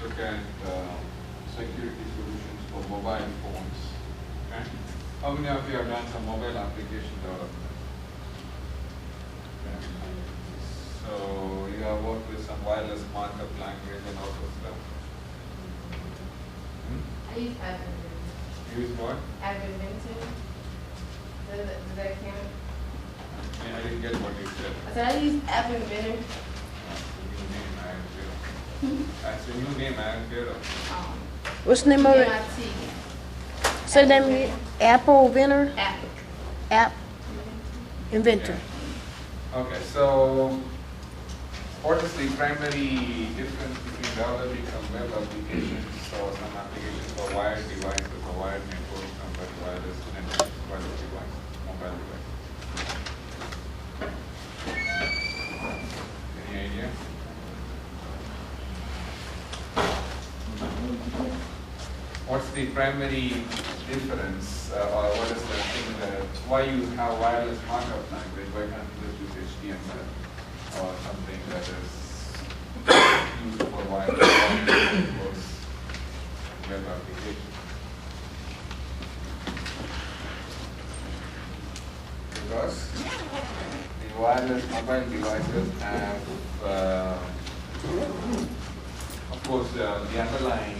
look at security solutions for mobile phones. Okay? How many of you have done some mobile application development? Okay. So you have worked with some wireless markup language and all those stuff. I use Adventure. You use what? Adventure. Does that count? I didn't get what you said. I said I use Adventure. That's the new name, I don't get it. What's the name of it? MIT. Say that again. Apple Inventor? App. App Inventor. Okay, so what is the primary difference between developing some web applications or some applications for wired devices or wired networks compared to wireless networks, wireless devices, mobile devices? Any idea? What's the primary difference, or what is the thing that, why you have wireless markup language, why can't you just use HTML or something that is used for wireless networks, web applications? Because the wireless mobile devices have, of course, the underlying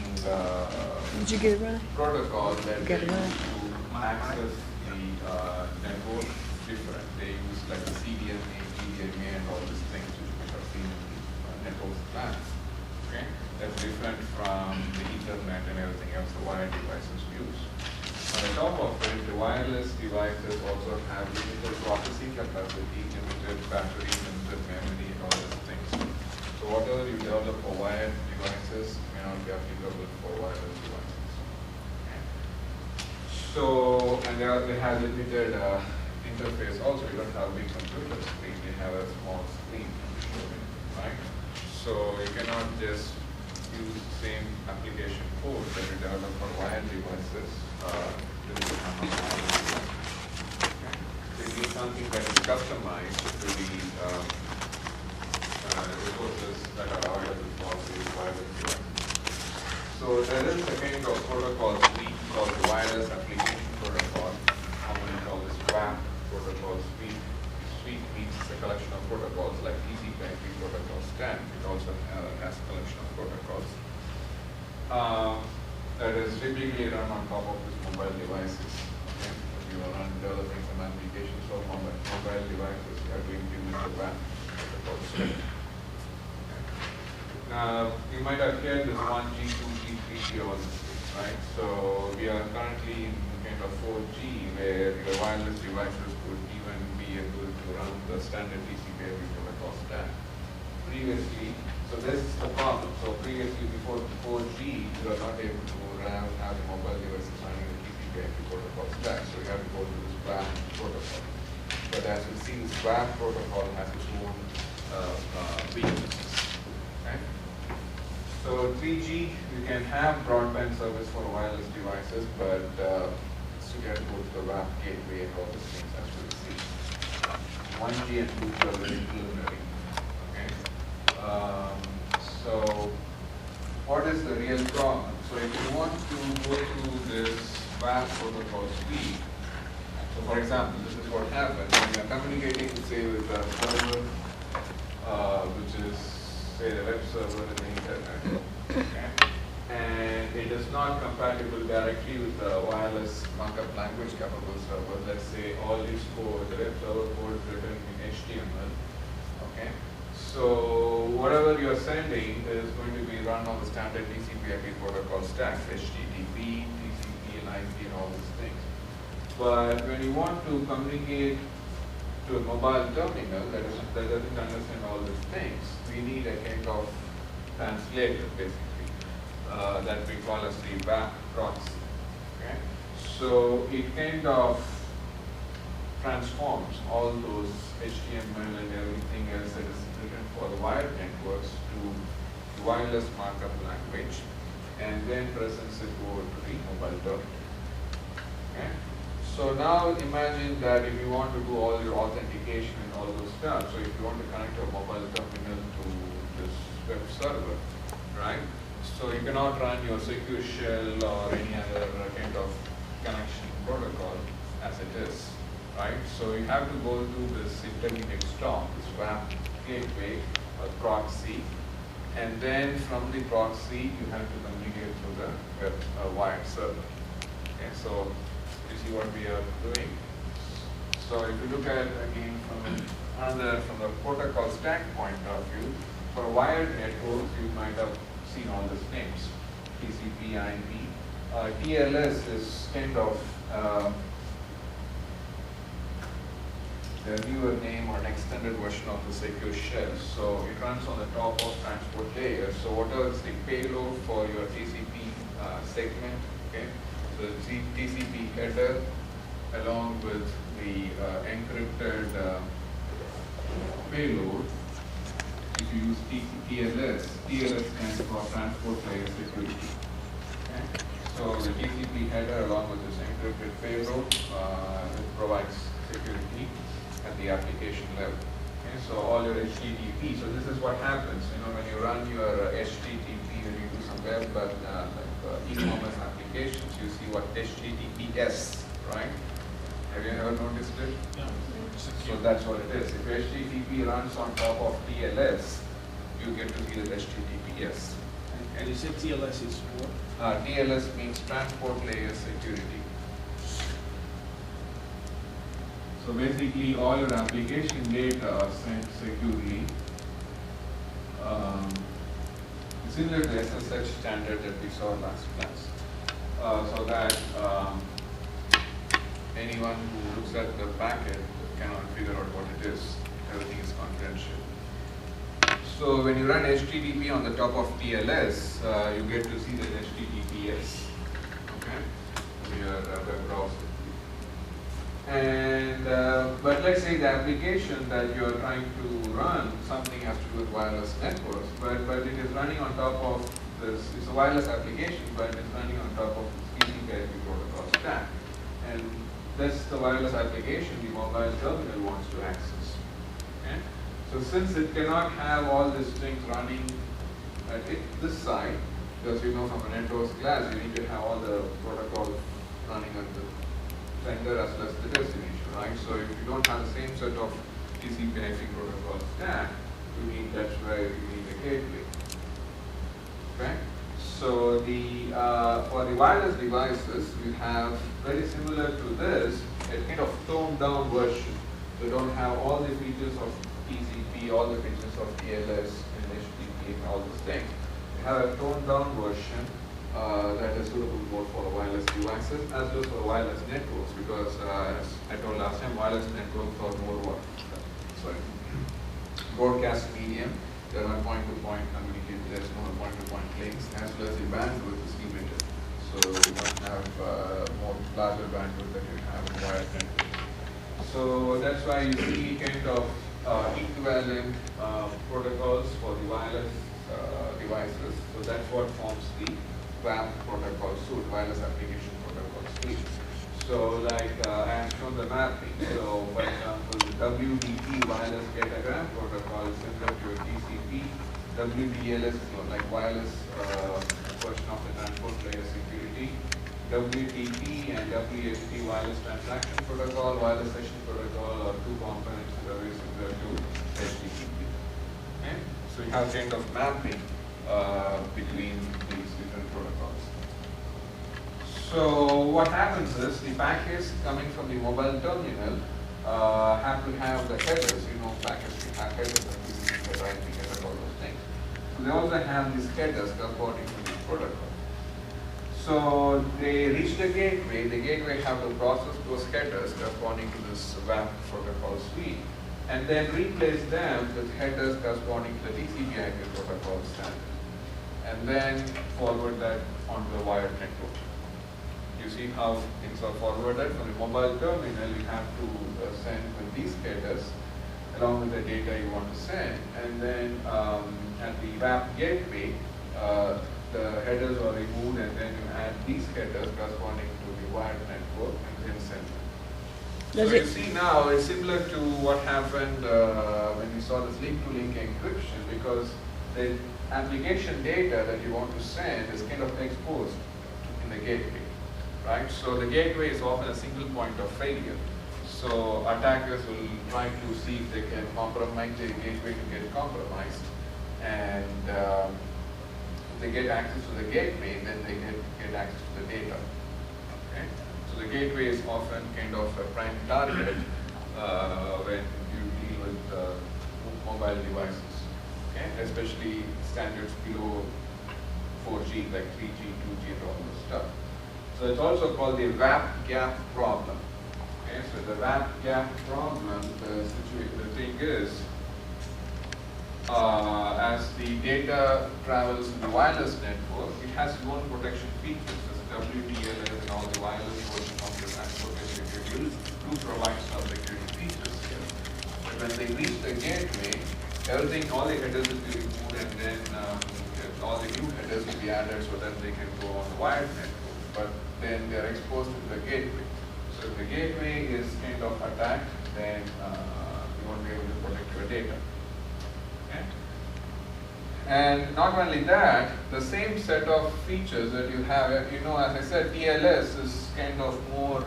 Did you get it right? protocol that they Get it use right. to access the network different. They use like CDMA, TDMA, and all these things which we have seen in the network plans. Okay, that's different from the Ethernet and everything else the wired devices use. On the top of it, the wireless devices also have limited processing capacity, limited battery, limited memory, and all these things. So whatever you develop for wired devices may not be applicable for wireless devices. Okay. So, and they have limited interface also. You don't have a big computer screen, they have a small screen, right? So you cannot just use the same application code that you develop for wired devices to become a wireless device. Okay. So you need something that is customized to the resources that are available for the wireless devices. So there is a kind of protocol suite called the Wireless Application Protocol. Commonly called this WAP protocol suite. Suite means a collection of protocols like TCP/IP protocol stack. It also has a collection of protocols that is typically run on top of these mobile devices. Okay? If you are developing some applications for mobile devices, you have to implement the WAP protocol stack. You might have heard this 1G, 2G, 3G, all this, right? So we are currently in kind of 4G, where your wireless devices could even be able to run the standard TCP/IP protocol stack. Previously, so this is the problem. So previously, before 4G, you are not able to have the mobile devices running the TCP/IP protocol stack. So you have to go to this WAP protocol. But as you see, this WAP protocol has its own weaknesses. Okay? So 3G, you can have broadband service for wireless devices, but you have to go to the WAP gateway and all these things as we see. 1G and 2G are very preliminary. Okay. So what is the real problem? So if you want to go through this WAP protocol suite, so for example, this is what happens when you are communicating, say, with a server, which is say the web server and the internet, okay? And it is not compatible directly with the wireless markup language capable server. Let's say all this code, the web server code is written in HTML, okay? So whatever you are sending is going to be run on the standard TCP/IP protocol stack, HTTP, TCP, and IP, and all these things. But when you want to communicate to a mobile terminal that doesn't understand all these things, we need a kind of translator basically that we call as the WAP proxy. Okay? So it kind of transforms all those HTML and everything else that is written for the wired networks to wireless markup language and then presents it over to the mobile terminal. Okay? So now imagine that if you want to do all your authentication and all those stuff, so if you want to connect your mobile terminal to this web server, right? So you cannot run your secure shell or any other kind of connection protocol as it is, right? So you have to go through this intermediate stop, this WAP gateway or proxy, and then from the proxy you have to communicate through the web wired server. Okay, so you see what we are doing. So if you look at again from the protocol stack point of view, for wired networks you might have seen all these names: TCP, IP. TLS is kind of the newer name or an extended version of the secure shell. So it runs on the top of transport layer. So whatever is the payload for your TCP segment, okay? So the TCP header along with the encrypted payload. If you use TLS, TLS stands for transport layer security. Okay? So the TCP header along with this encrypted payload it provides security at the application level. Okay? So all your HTTP. So this is what happens. You know, when you run your HTTP, when you do some web e-commerce applications, you see what HTTPS, right? Have you ever noticed it? Yeah. So that's what it is. If HTTP runs on top of TLS, you get to see the HTTPS. And you said TLS is what? TLS means transport layer security. So basically all your application data are sent securely. Similar to SSH standard that we saw last class. So that anyone who looks at the packet cannot figure out what it is. Everything is confidential. So when you run HTTP on the top of TLS, you get to see the HTTPS, okay, your web browser. And but let's say the application that you are trying to run, something has to do with wireless networks, but it is running on top of this. It's a wireless application, but it's running on top of this TCP/IP protocol stack. And that's the wireless application the mobile terminal wants to access. Okay? So since it cannot have all these things running at this side, because you know from a networks class, you need to have all the protocols running at the center as well as the destination, right? So if you don't have the same set of TCP/IP protocol stack, that's where you need a gateway. Okay? So the for the wireless devices, we have very similar to this, a kind of toned down version. They don't have all the features of TCP, all the features of TLS and HTTP and all those things. We have a toned down version that is suitable both for wireless devices as well as for wireless networks, because as I told last time, wireless networks are more broadcast medium. There are point-to-point communication, there's no point-to-point links, as well as the bandwidth is limited. So you must have more larger bandwidth that you have in wired networks. So that's why you see kind of equivalent protocols for the wireless devices. So that's what forms the WAP protocol suite, wireless application protocol suite. So like I have shown the mapping. So for example, the WDP wireless datagram protocol is similar to your TCP. WDLS is like wireless version of the transport layer security. WTP and WSP wireless transaction protocol, wireless session protocol are two components that are very similar to HTTP. Okay? So you have kind of mapping between these different protocols. So what happens is the packets coming from the mobile terminal have to have the headers. You know, packets have headers and the right header, all those things. So they also have these headers according to this protocol. So they reach the gateway have to process those headers corresponding to this WAP protocol suite, and then replace them with headers corresponding to the TCP/IP protocol standard, and then forward that onto the wired network. You see how things are forwarded from the mobile terminal. You have to send with these headers along with the data you want to send, and then at the WAP gateway, the headers are removed, and then you add these headers corresponding to the wired network and then send them. So you see now it's similar to what happened when we saw this link-to-link encryption, because the application data that you want to send is kind of exposed in the gateway, right? So the gateway is often a single point of failure. So attackers will try to see if they can compromise the gateway to get compromised, and if they get access to the gateway, then they get access to the data. Okay? So the gateway is often kind of a prime target when you deal with mobile devices, okay? Especially standards below 4G, like 3G, 2G, and all this stuff. So it's also called the WAP gap problem. Okay, so the WAP gap problem, the thing is, as the data travels in the wireless network, it has its own protection features. As WTLS and all the wireless version of the transport security do provide some security features here. But when they reach the gateway, everything, all the headers will be removed, and then all the new headers will be added so that they can go on the wired network. But then they are exposed to the gateway. So if the gateway is kind of attacked, then you won't be able to protect your data. Okay? And not only that, the same set of features that you have, as I said, TLS is kind of more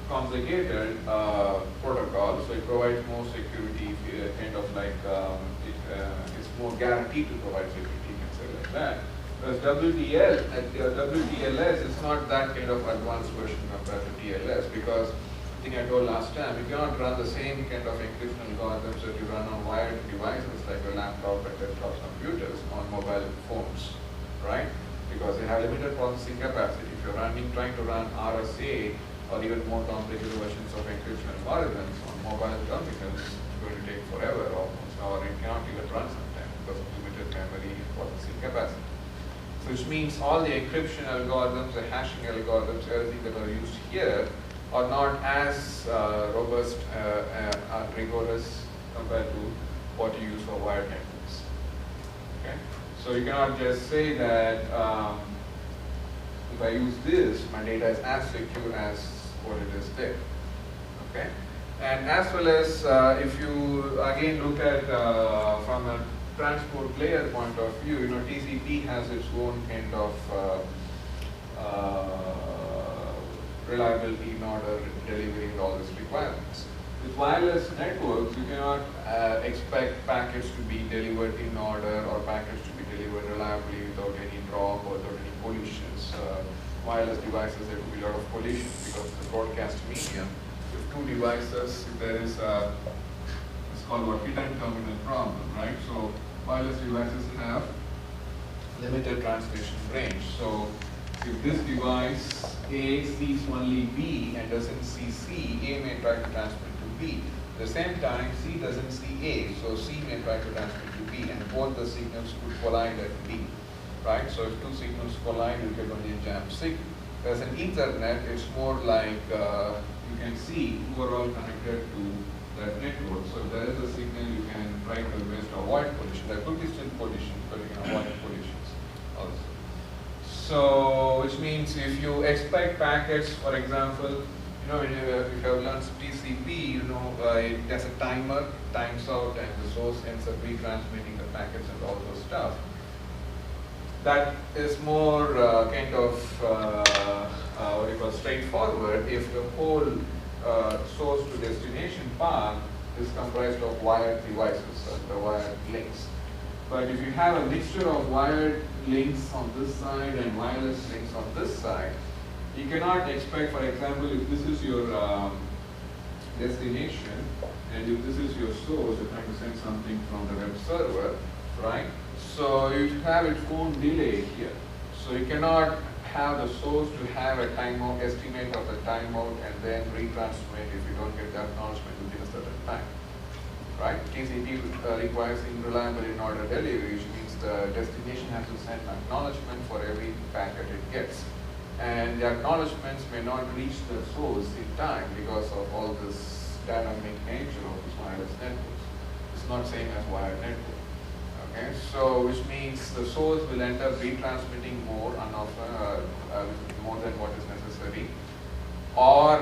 complicated protocol, so it provides more security, kind of like it's more guaranteed to provide security, you can say like that. Whereas WTLS is not that kind of advanced version compared to TLS, because I think I told last time, you cannot run the same kind of encryption algorithms that you run on wired devices like your laptop and desktop computers on mobile phones, right? Because they have limited processing capacity. If you're trying to run RSA or even more complicated versions of encryption algorithms on mobile terminals, it's going to take forever almost, or it cannot even run sometimes because of limited memory and processing capacity. Which means all the encryption algorithms, the hashing algorithms, everything that are used here are not as robust and rigorous compared to what you use for wired networks. Okay? So you cannot just say that if I use this, my data is as secure as what it is there. Okay? And as well as if you again look at from a transport layer point of view, TCP has its own kind of reliability in order delivering all these requirements. With wireless networks, you cannot expect packets to be delivered in order or packets to be delivered reliably without any drop or without any collisions. Wireless devices, there could be a lot of collisions because of the broadcast medium. If two devices, if there is it's called what hidden terminal problem, right? So wireless devices have limited transmission range. So if this device A sees only B and doesn't see C, A may try to transmit to B. At the same time, C doesn't see A, so C may try to transmit to B, and both the signals could collide at B, right? So if two signals collide, you get only a jam signal. Whereas in Ethernet, it's more like you can see who are all connected to that network. So if there is a signal, you can try to best avoid collision. There could be still collisions, but you can avoid collisions also. So, which means if you expect packets, for example, if you have learned TCP, it has a timer, times out, and the source ends up retransmitting the packets and all those stuff. That is more kind of what you call straightforward if the whole source to destination path is comprised of wired devices, the wired links. But if you have a mixture of wired links on this side and wireless links on this side, you cannot expect, for example, if this is your destination and if this is your source, you're trying to send something from the web server, right? So you have its own delay here. So you cannot have the source to have a timeout, estimate of the timeout, and then retransmit if you don't get the acknowledgement within a certain time. Right? TCP requires reliable in-order delivery, which means the destination has to send an acknowledgement for every packet it gets. And the acknowledgements may not reach the source in time because of all this dynamic nature of these wireless networks. It's not same as wired network. Okay, so which means the source will end up retransmitting more more than what is necessary, or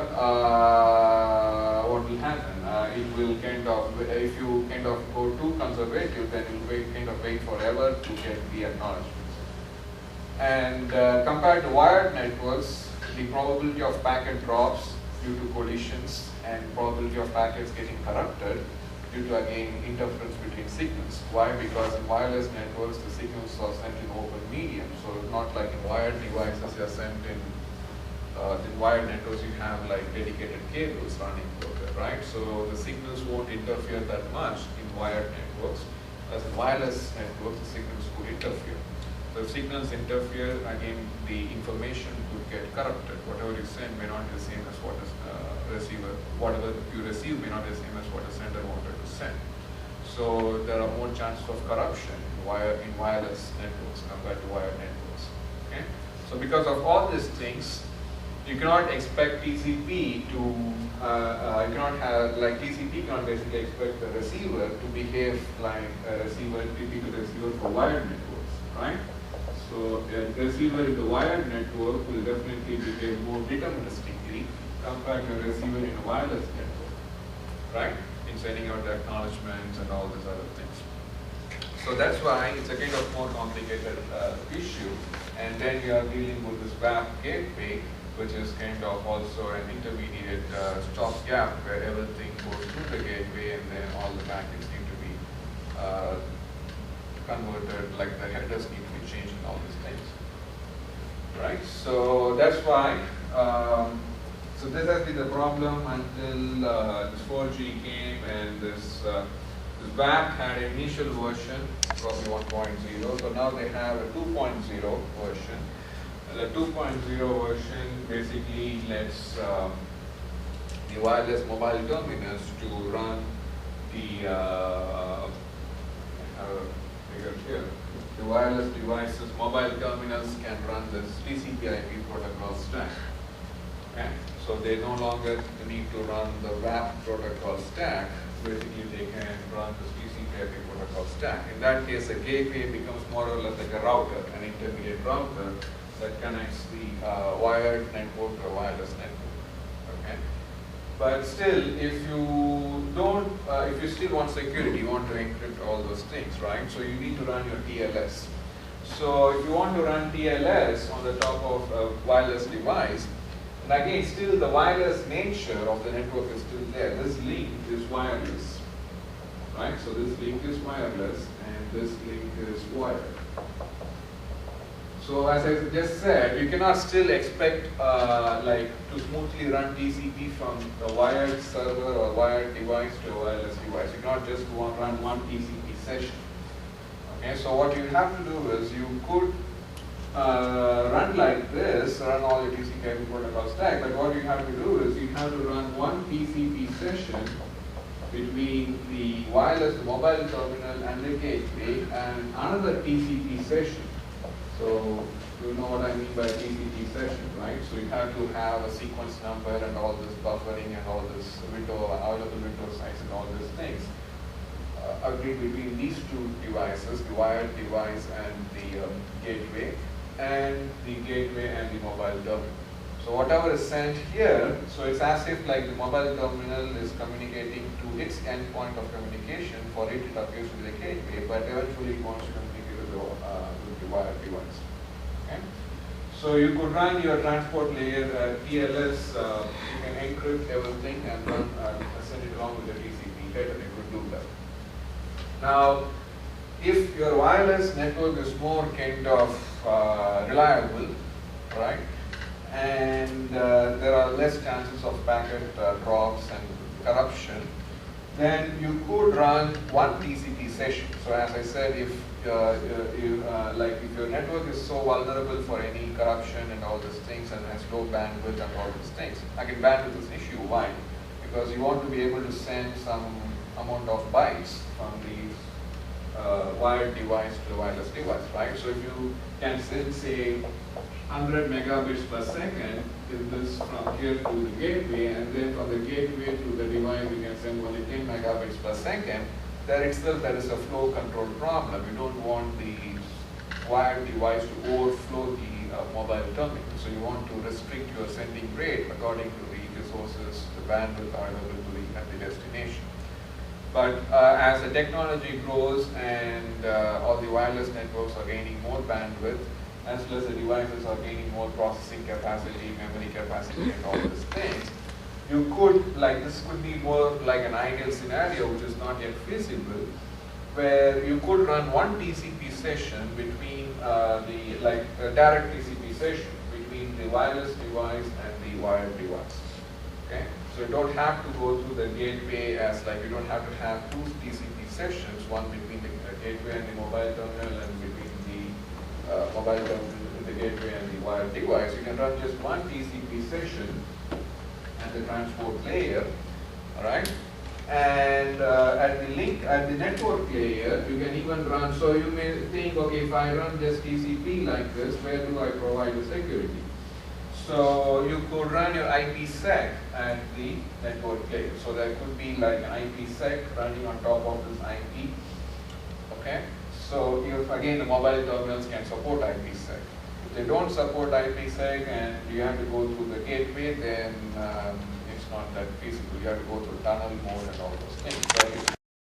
what will happen? it will kind of, if you kind of go too conservative, then it will kind of wait forever to get the acknowledgements. And compared to wired networks, the probability of packet drops due to collisions and probability of packets getting corrupted due to, again, interference between signals. Why? Because in wireless networks, the signals are sent in open medium. So not like in wired devices, they are sent in wired networks, you have like dedicated cables running over there, right? So the signals won't interfere that much in wired networks. As in wireless networks, the signals could interfere. So if signals interfere, again, the information could get corrupted. Whatever you send may not be the same as what is receiver. Whatever you receive may not be the same as what the sender wanted to send. So there are more chances of corruption in wireless networks compared to wired networks. Okay? So because of all these things, you cannot expect TCP to, you cannot have, like TCP cannot basically expect the receiver to behave like a receiver, typical receiver for wired networks, right? So a receiver in the wired network will definitely behave more deterministically compared to a receiver in a wireless network, right? In sending out the acknowledgements and all these other things. So that's why it's a kind of more complicated issue. And then you are dealing with this WAP gateway, which is kind of also an intermediate stopgap where everything goes through the gateway and then all the packets need to be converted, like the headers need to be changed and all these things. Right? So that's why, so this has been the problem until this 4G came, and this WAP had an initial version, probably 1.0, so now they have a 2.0 version. The 2.0 version basically lets the wireless mobile terminals to run the here. The wireless devices, mobile terminals can run this TCP/IP protocol stack. Okay? So they no longer need to run the WAP protocol stack. Basically, they can run this TCP/IP protocol stack. In that case, a gateway becomes more or less like a router, an intermediate router that connects the wired network to a wireless network. Okay, but still, if you don't, if you still want security, you want to encrypt all those things, right? So you need to run your TLS. So if you want to run TLS on the top of a wireless device, and again, still the wireless nature of the network is still there. This link is wireless, right? So this link is wireless, and this link is wired. So as I just said, you cannot still expect like to smoothly run TCP from the wired server or wired device to a wireless device. You cannot just run one TCP session. Okay, so what you have to do is you could run like this, run all your TCP/IP protocol stack, but what you have to do is you have to run one TCP session between the wireless mobile terminal and the gateway, and another TCP session. So you know what I mean by TCP session, right? So you have to have a sequence number and all this buffering and all this window, out of the window size and all these things. Agreed between these two devices, the wired device and the gateway, and the gateway and the mobile terminal. So whatever is sent here, so it's as if like the mobile terminal is communicating to its endpoint of communication. For it, it appears to be the gateway, but eventually it wants to communicate with the wired device. Okay? So you could run your transport layer TLS, you can encrypt everything and run send it along with the TCP header. You could do that. Now, if your wireless network is more kind of reliable, right, and there are less chances of packet drops and corruption, then you could run one TCP session. So as I said, if if your network is so vulnerable for any corruption and all these things and has low bandwidth and all these things, again, bandwidth is an issue. Why? Because you want to be able to send some amount of bytes from the wired device to the wireless device, right? So if you can send, say, 100 megabits per second in this from here to the gateway, and then from the gateway to the device you can send only 10 megabits per second, there itself there is a flow control problem. You don't want the wired device to overflow the mobile terminal. So you want to restrict your sending rate according to the resources, the bandwidth available to the the destination. But as the technology grows and all the wireless networks are gaining more bandwidth, as well as the devices are gaining more processing capacity, memory capacity, and all these things, you could, like, this could be more like an ideal scenario, which is not yet feasible, where you could run one TCP session between a direct TCP session between the wireless device and the wired device. Okay, so you don't have to go through the gateway as like you don't have to have two TCP sessions, one between the gateway and the mobile terminal, and between the mobile terminal, the gateway and the wired device. You can run just one TCP session at the transport layer, all right? And at the network layer, you can even run, so you may think, okay, if I run just TCP like this, where do I provide the security? So you could run your IPsec at the network layer. So there could be like an IPsec running on top of this IP, okay? So if again the mobile terminals can support IPsec. If they don't support IPsec and you have to go through the gateway, then it's not that feasible. You have to go through tunnel mode and all those things. But if